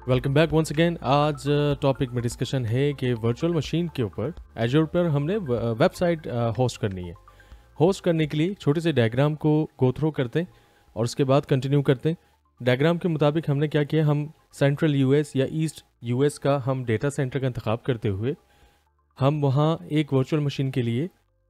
Welcome back once again. आज topic में discussion है कि वर्चुअल मशीन के ऊपर एज्योर पर हमने वेबसाइट होस्ट करनी है। होस्ट करने के लिए छोटे से डायग्राम को गो थ्रू करते हैं और उसके बाद कंटिन्यू करते हैं। डायग्राम के मुताबिक हमने क्या किया, हम सेंट्रल यूएस या ईस्ट यूएस का हम डेटा सेंटर का इंतखाब करते हुए हम वहाँ एक वर्चुअल मशीन के लिए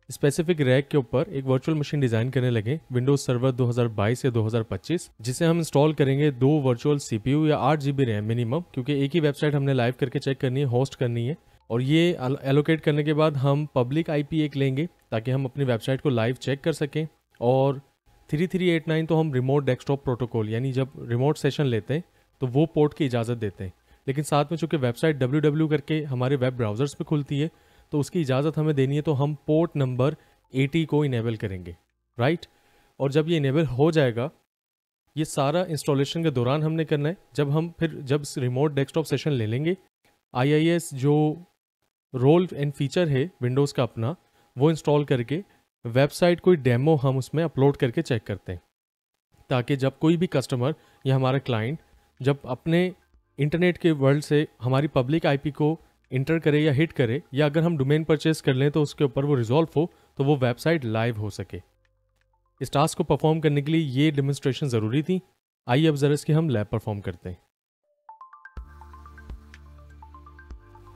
स्पेसिफिक रैक के ऊपर एक वर्चुअल मशीन डिज़ाइन करने लगे विंडोज सर्वर 2022 या 2025, जिसे हम इंस्टॉल करेंगे 2 वर्चुअल सीपीयू या 8 GB रैम मिनिमम, क्योंकि एक ही वेबसाइट हमने लाइव करके चेक करनी है, होस्ट करनी है। और ये एलोकेट करने के बाद हम पब्लिक आईपी एक लेंगे ताकि हम अपनी वेबसाइट को लाइव चेक कर सकें। और 3389 तो हम रिमोट डेस्कटॉप प्रोटोकॉल, यानी जब रिमोट सेशन लेते हैं तो वो पोर्ट की इजाज़त देते हैं। लेकिन साथ में चूँकि वेबसाइट www करके हमारे वेब ब्राउज़र्स पे खुलती है तो उसकी इजाज़त हमें देनी है, तो हम पोर्ट नंबर 80 को इनेबल करेंगे, राइट। और जब ये इनेबल हो जाएगा, ये सारा इंस्टॉलेशन के दौरान हमने करना है। जब रिमोट डेस्कटॉप सेशन ले लेंगे, IIS जो रोल एंड फीचर है विंडोज़ का अपना, वो इंस्टॉल करके वेबसाइट कोई डेमो हम उसमें अपलोड करके चेक करते हैं, ताकि जब कोई भी कस्टमर या हमारा क्लाइंट जब अपने इंटरनेट के वर्ल्ड से हमारी पब्लिक आईपी को इंटर करे या हिट करे, या अगर हम डोमेन परचेस कर लें तो उसके ऊपर वो रिजॉल्व हो, तो वो वेबसाइट लाइव हो सके। इस टास्क को परफॉर्म करने के लिए ये डेमोन्स्ट्रेशन ज़रूरी थी। आइए अब ज़रा इसकी हम लैब परफॉर्म करते हैं।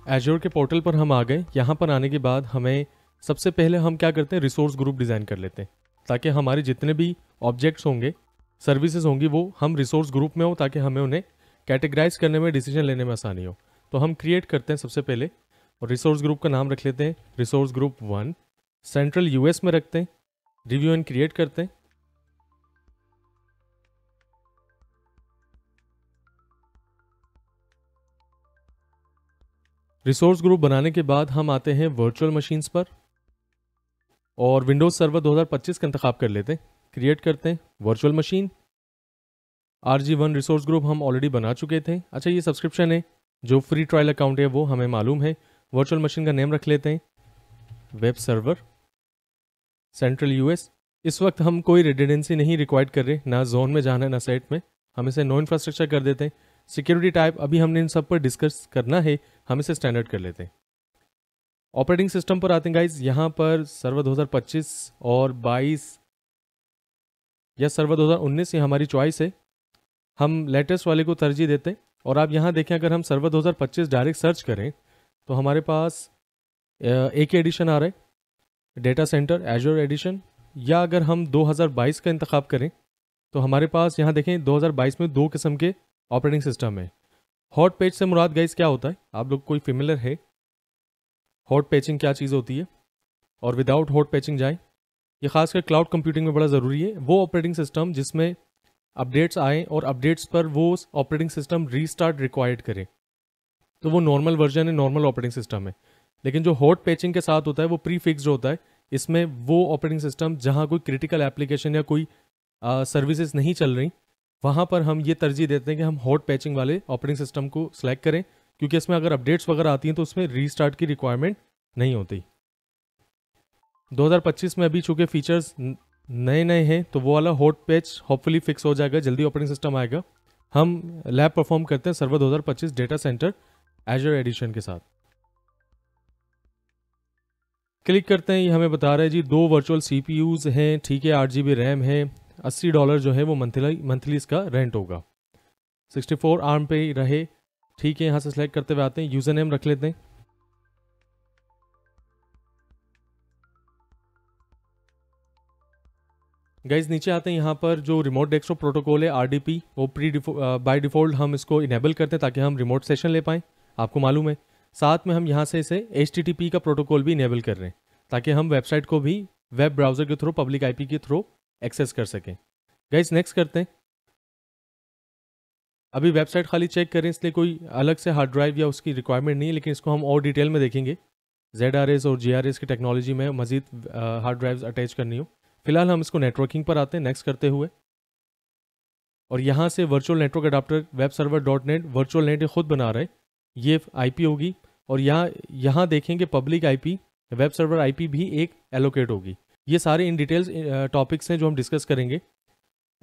एज्योर के पोर्टल पर हम आ गए। यहाँ पर आने के बाद हमें सबसे पहले हम क्या करते हैं, रिसोर्स ग्रुप डिज़ाइन कर लेते हैं, ताकि हमारे जितने भी ऑब्जेक्ट्स होंगे, सर्विसेज होंगी, वो हम रिसोर्स ग्रुप में हो, ताकि हमें उन्हें कैटेगराइज करने में, डिसीजन लेने में आसानी हो। तो हम क्रिएट करते हैं सबसे पहले, और रिसोर्स ग्रुप का नाम रख लेते हैं रिसोर्स ग्रुप 1, सेंट्रल यूएस में रखते हैं, रिव्यू एंड क्रिएट करते हैं। रिसोर्स ग्रुप बनाने के बाद हम आते हैं वर्चुअल मशीन्स पर और विंडोज सर्वर 2025 का इंतखाब कर लेते हैं, क्रिएट करते हैं virtual machine. RG1 resource group हम ऑलरेडी बना चुके थे। अच्छा, ये सब्सक्रिप्शन है, जो फ्री ट्रायल अकाउंट है वो हमें मालूम है। वर्चुअल मशीन का नेम रख लेते हैं वेब सर्वर सेंट्रल यूएस। इस वक्त हम कोई रिडंडेंसी नहीं रिक्वायर्ड कर रहे, ना जोन में जाना है ना सेट में, हम इसे नो इंफ्रास्ट्रक्चर कर देते हैं। सिक्योरिटी टाइप अभी हमने इन सब पर डिस्कस करना है, हम इसे स्टैंडर्ड कर लेते हैं। ऑपरेटिंग सिस्टम पर आते हैं गाइज। यहाँ पर सर्वर 2025 और 22 या सर्वर 2019 ये हमारी चॉइस है, हम लेटेस्ट वाले को तरजीह देते हैं। और आप यहाँ देखें, अगर हम सर्वर 2025 डायरेक्ट सर्च करें तो हमारे पास एक ही एडिशन आ रहा है, डेटा सेंटर एज्योर एडिशन। या अगर हम 2022 का इंतखाब करें तो हमारे पास यहाँ देखें 2022 में 2 किस्म के ऑपरेटिंग सिस्टम है। हॉट पेज से मुराद गाइस क्या होता है, आप लोग कोई फेमिलियर है हॉट पैचिंग क्या चीज़ होती है, और विदाउट हॉट पैचिंग जाए, ये खासकर क्लाउड कंप्यूटिंग में बड़ा ज़रूरी है। वो ऑपरेटिंग सिस्टम जिसमें अपडेट्स आए और अपडेट्स पर वो ऑपरेटिंग सिस्टम रीस्टार्ट रिक्वायर्ड करे, तो वो नॉर्मल वर्जन है, नॉर्मल ऑपरेटिंग सिस्टम है। लेकिन जो हॉट पैचिंग के साथ होता है वो प्री फिक्स्ड होता है। इसमें वो ऑपरेटिंग सिस्टम जहाँ कोई क्रिटिकल एप्लीकेशन या कोई सर्विसेज नहीं चल रही, वहाँ पर हम ये तरजीह देते हैं कि हम हॉट पैचिंग वाले ऑपरेटिंग सिस्टम को सिलेक्ट करें, क्योंकि इसमें अगर अपडेट्स वगैरह आती हैं तो उसमें रीस्टार्ट की रिक्वायरमेंट नहीं होती। 2025 में अभी चूँकि फीचर्स नए नए हैं तो वो वाला हॉट पैच होपफुली फिक्स हो जाएगा, जल्दी ऑपरेटिंग सिस्टम आएगा। हम लैब परफॉर्म करते हैं server 2025 data centre Azure edition के साथ। क्लिक करते हैं, ये हमें बता रहा है जी 2 वर्चुअल CPUs हैं, ठीक है, 8 GB रैम है, $80 जो है वो मंथली इसका रेंट होगा, 64 ARM पे रहे, ठीक है। यहाँ से सेलेक्ट करते हुए आते हैं, यूज़र नेम रख लेते हैं। गाइज नीचे आते हैं, यहाँ पर जो रिमोट डेस्कटॉप प्रोटोकॉल है RDP, वो बाय डिफ़ॉल्ट हम इसको इनेबल करते हैं ताकि हम रिमोट सेशन ले पाएँ, आपको मालूम है। साथ में हम यहाँ से इसे HTTP का प्रोटोकॉल भी इनेबल कर रहे हैं ताकि हम वेबसाइट को भी वेब ब्राउज़र के थ्रू पब्लिक IP के थ्रू एक्सेस कर सकें। गाइज नेक्स्ट करते हैं। अभी वेबसाइट खाली चेक करें, इसलिए कोई अलग से हार्ड ड्राइव या उसकी रिक्वायरमेंट नहीं है, लेकिन इसको हम और डिटेल में देखेंगे। ZRS और GRS की टेक्नोलॉजी में मजीद हार्ड ड्राइव्स अटैच करनी हो। फिलहाल हम इसको नेटवर्किंग पर आते हैं, नेक्स्ट करते हुए। और यहाँ से virtual network adapter web server .net virtual net खुद बना रहा है, ये IP होगी। और यहाँ देखेंगे public IP, web server IP भी एक एलोकेट होगी। ये सारे इन डिटेल्स टॉपिक्स हैं जो हम डिस्कस करेंगे।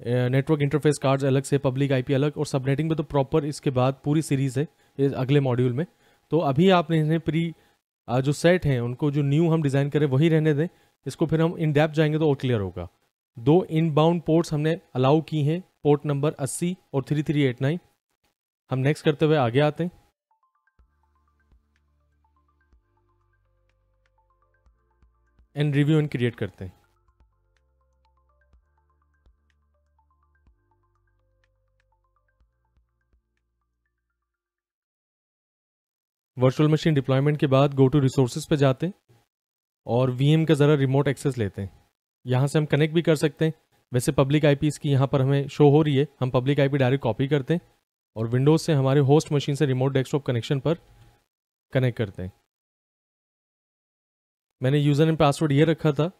नेटवर्क इंटरफेस कार्ड्स अलग से, पब्लिक आईपी अलग, और सबनेटिंग में तो प्रॉपर इसके बाद पूरी सीरीज़ है इस अगले मॉड्यूल में। तो अभी आपने इन्हें जो सेट हैं उनको जो न्यू हम डिज़ाइन करें वही रहने दें। इसको फिर हम इन डेप्थ जाएंगे तो और क्लियर होगा। 2 इनबाउंड पोर्ट्स हमने अलाउ की हैं, पोर्ट नंबर 80 और 3389। हम नेक्स्ट करते हुए आगे आते हैं। एंड रिव्यू एंड क्रिएट करते हैं। वर्चुअल मशीन डिप्लॉयमेंट के बाद गो टू रिसोर्सेज पे जाते हैं और वीएम का ज़रा रिमोट एक्सेस लेते हैं। यहाँ से हम कनेक्ट भी कर सकते हैं। वैसे पब्लिक आईपी इसकी यहाँ पर हमें शो हो रही है, हम पब्लिक आईपी डायरेक्ट कॉपी करते हैं और विंडोज़ से हमारे होस्ट मशीन से रिमोट डेस्कटॉप कनेक्शन पर कनेक्ट करते हैं। मैंने यूज़र एंड पासवर्ड ये रखा था,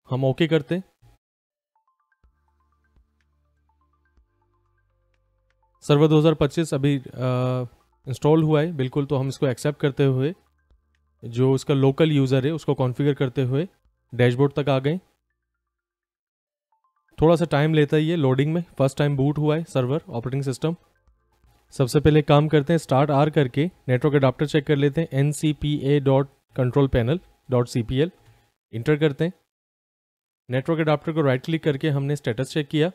हम ओके करते हैं। सर्वर 2025 अभी इंस्टॉल हुआ है बिल्कुल, तो हम इसको एक्सेप्ट करते हुए जो इसका लोकल यूज़र है उसको कॉन्फ़िगर करते हुए डैशबोर्ड तक आ गए। थोड़ा सा टाइम लेता है ये लोडिंग में, फर्स्ट टाइम बूट हुआ है सर्वर ऑपरेटिंग सिस्टम। सबसे पहले काम करते हैं, स्टार्ट आर करके नेटवर्क अडाप्टर चेक कर लेते हैं, ncpa.controlpanel.cpl इंटर करते हैं। नेटवर्क अडाप्टर को राइट क्लिक करके हमने स्टेटस चेक किया,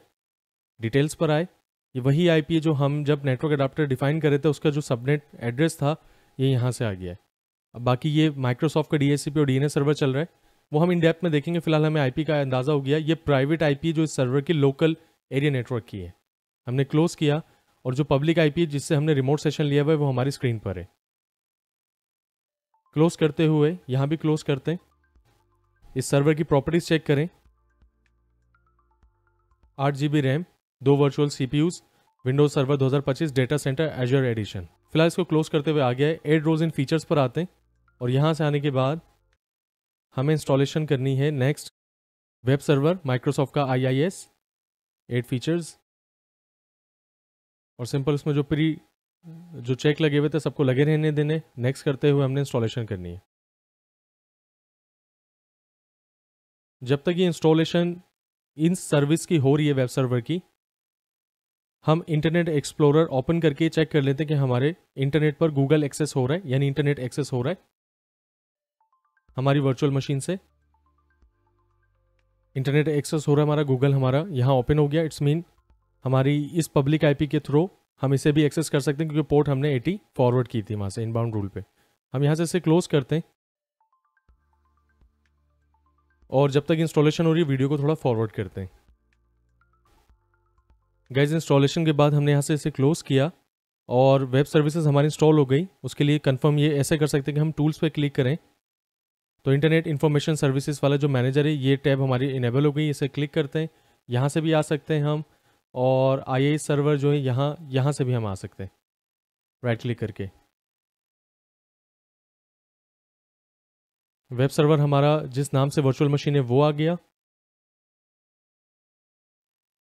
डिटेल्स पर आए। ये वही आईपी है जो हम जब नेटवर्क अडाप्टर डिफाइन करे थे, उसका जो सबनेट एड्रेस था ये यहाँ से आ गया है। अब बाकी ये माइक्रोसॉफ्ट का DHCP और DNS सर्वर चल रहा है, वो हम इन डेप्थ में देखेंगे। फिलहाल हमें आईपी का अंदाज़ा हो गया, ये प्राइवेट आईपी जो इस सर्वर की लोकल एरिया नेटवर्क की है। हमने क्लोज किया और जो पब्लिक आईपी जिससे हमने रिमोट सेशन लिया हुआ है वो हमारी स्क्रीन पर है। क्लोज करते हुए यहाँ भी क्लोज करते हैं। इस सर्वर की प्रॉपर्टीज चेक करें, 8 GB RAM, 2 virtual CPUs, Windows server 2025 data centre Azure edition. फिलहाल इसको क्लोज करते हुए आ गया है। एड रोज इन फीचर्स पर आते हैं और यहाँ से आने के बाद हमें इंस्टॉलेशन करनी है नेक्स्ट वेब सर्वर माइक्रोसॉफ्ट का IIS 8 फीचर्स, और सिंपल उसमें जो चेक लगे हुए थे सबको लगे रहने देने। नेक्स्ट करते हुए हमने इंस्टॉलेशन करनी है। जब तक ये इंस्टॉलेशन इन सर्विस की हो रही है वेब सर्वर की, हम इंटरनेट एक्सप्लोरर ओपन करके चेक कर लेते हैं कि हमारे इंटरनेट पर गूगल एक्सेस हो रहा है, यानी इंटरनेट एक्सेस हो रहा है हमारी वर्चुअल मशीन से। इंटरनेट एक्सेस हो रहा है हमारा, गूगल हमारा यहाँ ओपन हो गया। इट्स मीन हमारी इस पब्लिक आईपी के थ्रू हम इसे भी एक्सेस कर सकते हैं, क्योंकि पोर्ट हमने 80 फॉरवर्ड की थी वहाँ से इनबाउंड रूल पे। हम यहाँ से इसे क्लोज करते हैं और जब तक इंस्टॉलेशन हो रही है वीडियो को थोड़ा फॉरवर्ड करते हैं। गाइस, इंस्टॉलेशन के बाद हमने यहाँ से इसे क्लोज किया और वेब सर्विसेज हमारी इंस्टॉल हो गई। उसके लिए कंफर्म ये ऐसे कर सकते हैं कि हम टूल्स पे क्लिक करें तो इंटरनेट इन्फॉर्मेशन सर्विसेज वाला जो मैनेजर है ये टैब हमारी इनेबल हो गई। इसे क्लिक करते हैं, यहाँ से भी आ सकते हैं हम, और IIS सर्वर जो है यहाँ से भी हम आ सकते हैं राइट क्लिक करके। वेब सर्वर हमारा जिस नाम से वर्चुअल मशीन है वो आ गया,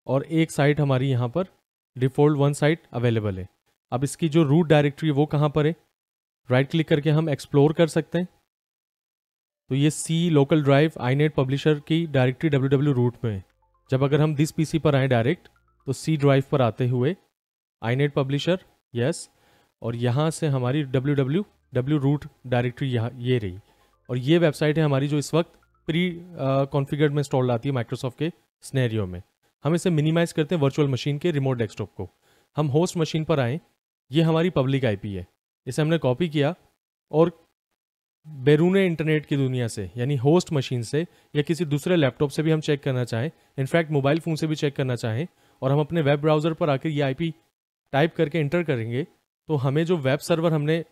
और एक साइट हमारी यहाँ पर डिफ़ॉल्ट 1 साइट अवेलेबल है। अब इसकी जो रूट डायरेक्टरी वो कहाँ पर है, राइट क्लिक करके हम एक्सप्लोर कर सकते हैं। तो ये C local drive iNet publisher की डायरेक्टरी www रूट में है। जब अगर हम दिस PC पर आए डायरेक्ट तो C ड्राइव पर आते हुए iNet पब्लिशर यस, और यहाँ से हमारी www रूट डायरेक्टरी यहाँ ये रही। और ये वेबसाइट है हमारी जो इस वक्त प्री कॉन्फ़िगर्ड में इंस्टॉल आती है माइक्रोसॉफ्ट के स्नेरियो में। हम इसे मिनिमाइज करते हैं वर्चुअल मशीन के रिमोट डेस्कटॉप को। हम होस्ट मशीन पर आए, ये हमारी पब्लिक आईपी है, इसे हमने कॉपी किया और बैरूने इंटरनेट की दुनिया से यानी होस्ट मशीन से या किसी दूसरे लैपटॉप से भी हम चेक करना चाहें, इनफैक्ट मोबाइल फ़ोन से भी चेक करना चाहें, और हम अपने वेब ब्राउज़र पर आकर ये आईपी टाइप करके इंटर करेंगे तो हमें जो वेब सर्वर हमने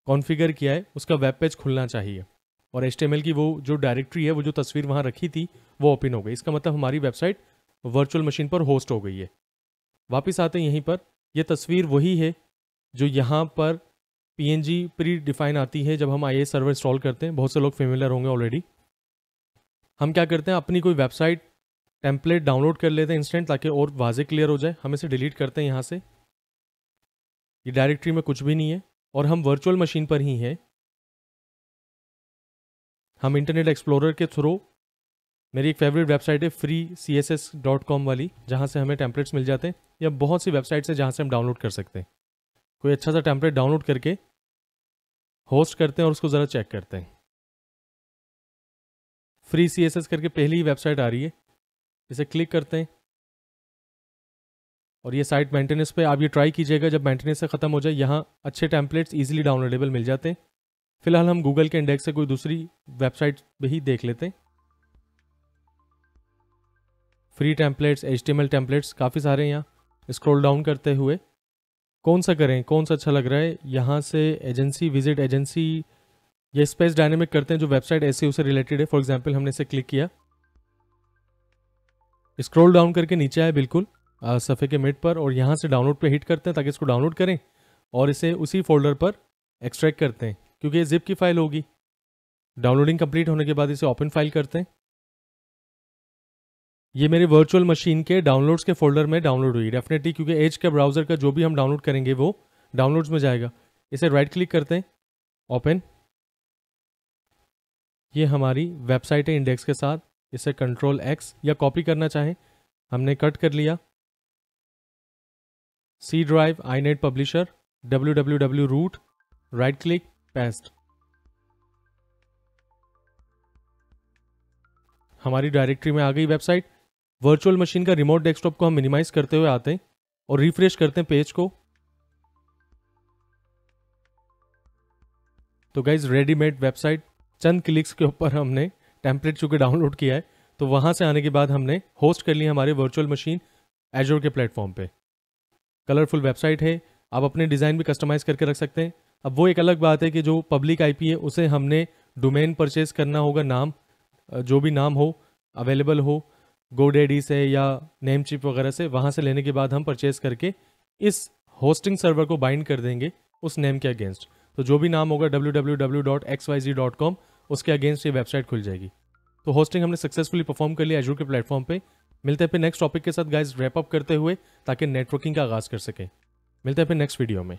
कॉन्फ़िगर किया है उसका वेब पेज खुलना चाहिए, और HTML की वो जो डायरेक्टरी है, वो जो तस्वीर वहाँ रखी थी वो ओपन हो गई। इसका मतलब हमारी वेबसाइट वर्चुअल मशीन पर होस्ट हो गई है। वापस आते हैं यहीं पर, यह तस्वीर वही है जो यहाँ पर PNG प्री डिफाइन आती है जब हम IIS सर्वर इंस्टॉल करते हैं। बहुत से लोग फेमिलियर होंगे ऑलरेडी। हम क्या करते हैं, अपनी कोई वेबसाइट टेम्पलेट डाउनलोड कर लेते हैं इंस्टेंट, ताकि और वाजे क्लियर हो जाए। हम इसे डिलीट करते हैं यहाँ से, ये डायरेक्टरी में कुछ भी नहीं है और हम वर्चुअल मशीन पर ही हैं। हम इंटरनेट एक्सप्लोरर के थ्रू मेरी एक फेवरेट वेबसाइट है freecss.com वाली, जहाँ से हमें टेम्पलेट्स मिल जाते हैं, या बहुत सी वेबसाइट्स हैं जहाँ से हम डाउनलोड कर सकते हैं। कोई अच्छा सा टेम्पलेट डाउनलोड करके होस्ट करते हैं और उसको ज़रा चेक करते हैं। फ्री CSS करके पहली ही वेबसाइट आ रही है, इसे क्लिक करते हैं और ये साइट मेंटेनेंस पे। आप ये ट्राई कीजिएगा, जब मेंटेनेंस से ख़त्म हो जाए यहाँ अच्छे टेम्पलेट्स इजीली डाउनलोडेबल मिल जाते हैं। फिलहाल हम गूगल के इंडेक्स से कोई दूसरी वेबसाइट पे ही देख लेते हैं। फ्री टेम्पलेट्स, HTML टेम्पलेट्स काफ़ी सारे हैं यहाँ। स्क्रॉल डाउन करते हुए कौन सा करें, कौन सा अच्छा लग रहा है, यहाँ से एजेंसी, विजिट एजेंसी या स्पेस डायनेमिक करते हैं जो वेबसाइट ऐसे उससे रिलेटेड है। फॉर एग्जांपल हमने इसे क्लिक किया, स्क्रॉल डाउन करके नीचे आए बिल्कुल सफ़े के मिड पर, और यहाँ से डाउनलोड पे हिट करते हैं ताकि इसको डाउनलोड करें और इसे उसी फोल्डर पर एक्सट्रैक्ट करते हैं, क्योंकि ये जिप की फाइल होगी। डाउनलोडिंग कंप्लीट होने के बाद इसे ओपन फाइल करते हैं। ये मेरे वर्चुअल मशीन के डाउनलोड्स के फोल्डर में डाउनलोड हुई डेफिनेटली, क्योंकि एज के ब्राउज़र का जो भी हम डाउनलोड करेंगे वो डाउनलोड्स में जाएगा। इसे राइट क्लिक करते हैं, ओपन। ये हमारी वेबसाइट है इंडेक्स के साथ। इसे Ctrl+X या कॉपी करना चाहें, हमने कट कर लिया। C drive, iNet publisher, www root, right click, paste. हमारी डायरेक्टरी में आ गई वेबसाइट। वर्चुअल मशीन का रिमोट डेस्कटॉप को हम मिनिमाइज करते हुए आते हैं और रिफ्रेश करते हैं पेज को। तो गाइज रेडीमेड वेबसाइट, चंद क्लिक्स के ऊपर हमने टेम्पलेट चूंकि डाउनलोड किया है, तो वहां से आने के बाद हमने होस्ट कर लिया हमारे वर्चुअल मशीन एजोर के प्लेटफॉर्म पे। कलरफुल वेबसाइट है, आप अपने डिज़ाइन भी कस्टमाइज करके रख सकते हैं। अब वो एक अलग बात है कि जो पब्लिक IP है उसे हमने डोमेन परचेज करना होगा, नाम जो भी नाम हो अवेलेबल हो GoDaddy से या नेमचिप वगैरह से, वहाँ से लेने के बाद हम परचेज करके इस होस्टिंग सर्वर को बाइंड कर देंगे उस नेम के अगेंस्ट। तो जो भी नाम होगा www.xyz.com, उसके अगेंस्ट ये वेबसाइट खुल जाएगी। तो होस्टिंग हमने सक्सेसफुली परफॉर्म कर लिया एजूर के प्लेटफॉर्म पे। मिलते हैं फिर नेक्स्ट टॉपिक के साथ गाइज, रैप अप करते हुए, ताकि नेटवर्किंग का आगाज़ कर सकें। मिलते हैं फिर नेक्स्ट वीडियो में।